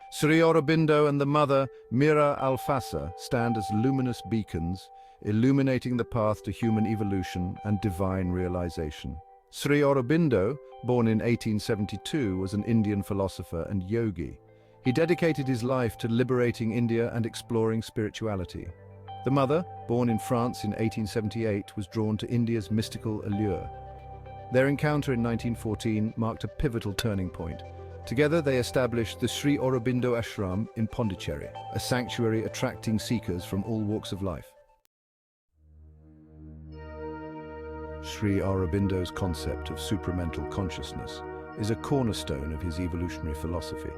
Sri Aurobindo and the mother, Mira Alfasa, stand as luminous beacons, illuminating the path to human evolution and divine realization. Sri Aurobindo, born in 1872, was an Indian philosopher and yogi. He dedicated his life to liberating India and exploring spirituality. The mother, born in France in 1878, was drawn to India's mystical allure. Their encounter in 1914 marked a pivotal turning point. Together they established the Shri Aurobindo Ashram in Pondicherry, a sanctuary attracting seekers from all walks of life. Shri Aurobindo's concept of supermental consciousness is a cornerstone of his evolutionary philosophy.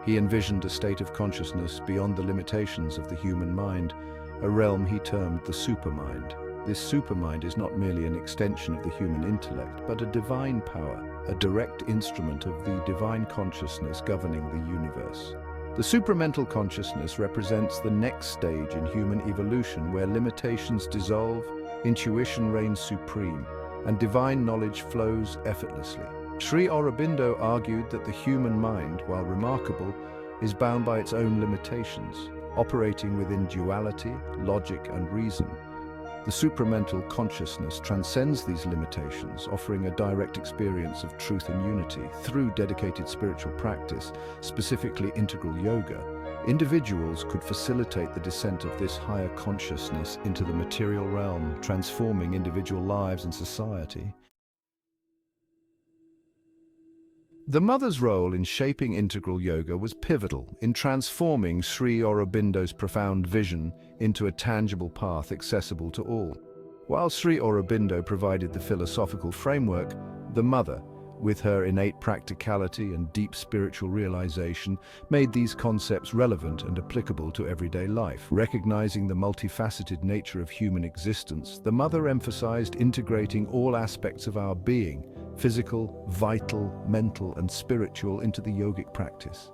He envisioned a state of consciousness beyond the limitations of the human mind, a realm he termed the supermind. This supermind is not merely an extension of the human intellect, but a divine power, a direct instrument of the divine consciousness governing the universe. The supermental consciousness represents the next stage in human evolution where limitations dissolve, intuition reigns supreme, and divine knowledge flows effortlessly. Sri Aurobindo argued that the human mind, while remarkable, is bound by its own limitations, operating within duality, logic, and reason. The supramental consciousness transcends these limitations, offering a direct experience of truth and unity through dedicated spiritual practice, specifically integral yoga. Individuals could facilitate the descent of this higher consciousness into the material realm, transforming individual lives and society. The mother's role in shaping integral yoga was pivotal in transforming Sri Aurobindo's profound vision into a tangible path accessible to all. While Sri Aurobindo provided the philosophical framework, the mother, with her innate practicality and deep spiritual realization, made these concepts relevant and applicable to everyday life. Recognizing the multifaceted nature of human existence, the mother emphasized integrating all aspects of our being, physical, vital, mental, and spiritual, into the yogic practice.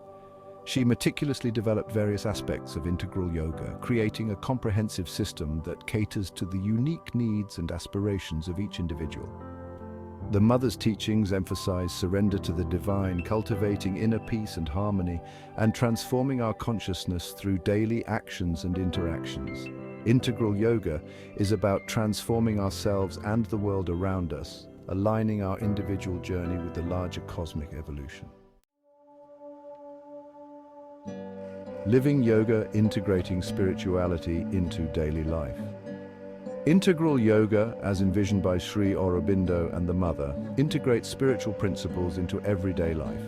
She meticulously developed various aspects of integral yoga, creating a comprehensive system that caters to the unique needs and aspirations of each individual. The mother's teachings emphasize surrender to the divine, cultivating inner peace and harmony, and transforming our consciousness through daily actions and interactions. Integral yoga is about transforming ourselves and the world around us, aligning our individual journey with the larger cosmic evolution. Living yoga, integrating spirituality into daily life. Integral yoga, as envisioned by Sri Aurobindo and the mother, integrates spiritual principles into everyday life.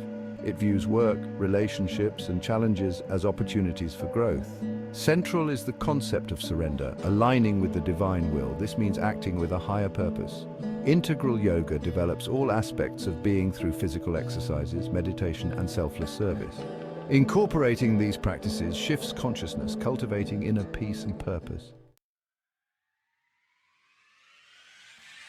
It views work, relationships, and challenges as opportunities for growth. Central is the concept of surrender, aligning with the divine will. This means acting with a higher purpose. Integral yoga develops all aspects of being through physical exercises, meditation, and selfless service. Incorporating these practices shifts consciousness, cultivating inner peace and purpose.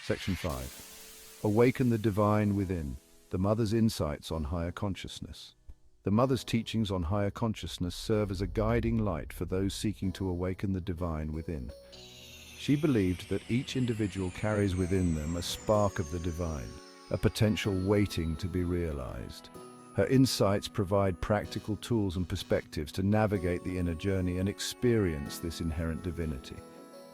Section 5. Awaken the divine within. The mother's insights on higher consciousness. The mother's teachings on higher consciousness serve as a guiding light for those seeking to awaken the divine within. She believed that each individual carries within them a spark of the divine, a potential waiting to be realized. Her insights provide practical tools and perspectives to navigate the inner journey and experience this inherent divinity.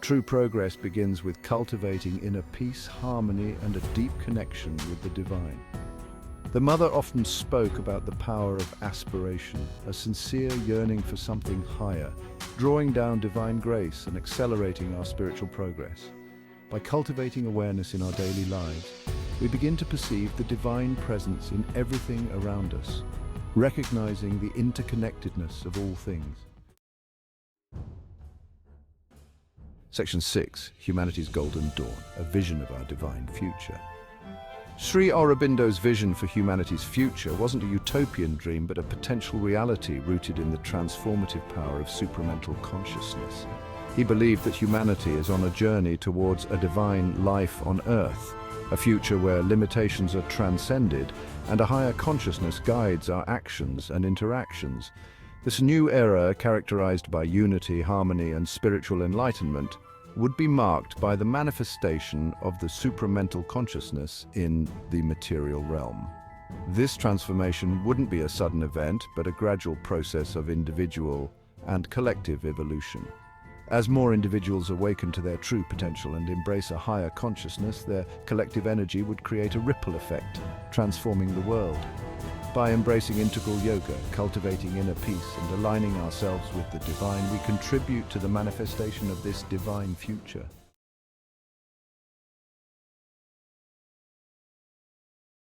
True progress begins with cultivating inner peace, harmony, and a deep connection with the divine. The mother often spoke about the power of aspiration, a sincere yearning for something higher, drawing down divine grace and accelerating our spiritual progress. By cultivating awareness in our daily lives, we begin to perceive the divine presence in everything around us, recognizing the interconnectedness of all things. Section 6. Humanity's Golden Dawn, a vision of our divine future. Sri Aurobindo's vision for humanity's future wasn't a utopian dream, but a potential reality rooted in the transformative power of supermental consciousness. He believed that humanity is on a journey towards a divine life on Earth, a future where limitations are transcended and a higher consciousness guides our actions and interactions. This new era, characterized by unity, harmony, and spiritual enlightenment, would be marked by the manifestation of the supramental consciousness in the material realm. This transformation wouldn't be a sudden event, but a gradual process of individual and collective evolution. As more individuals awaken to their true potential and embrace a higher consciousness, their collective energy would create a ripple effect, transforming the world. By embracing integral yoga, cultivating inner peace, and aligning ourselves with the divine, we contribute to the manifestation of this divine future.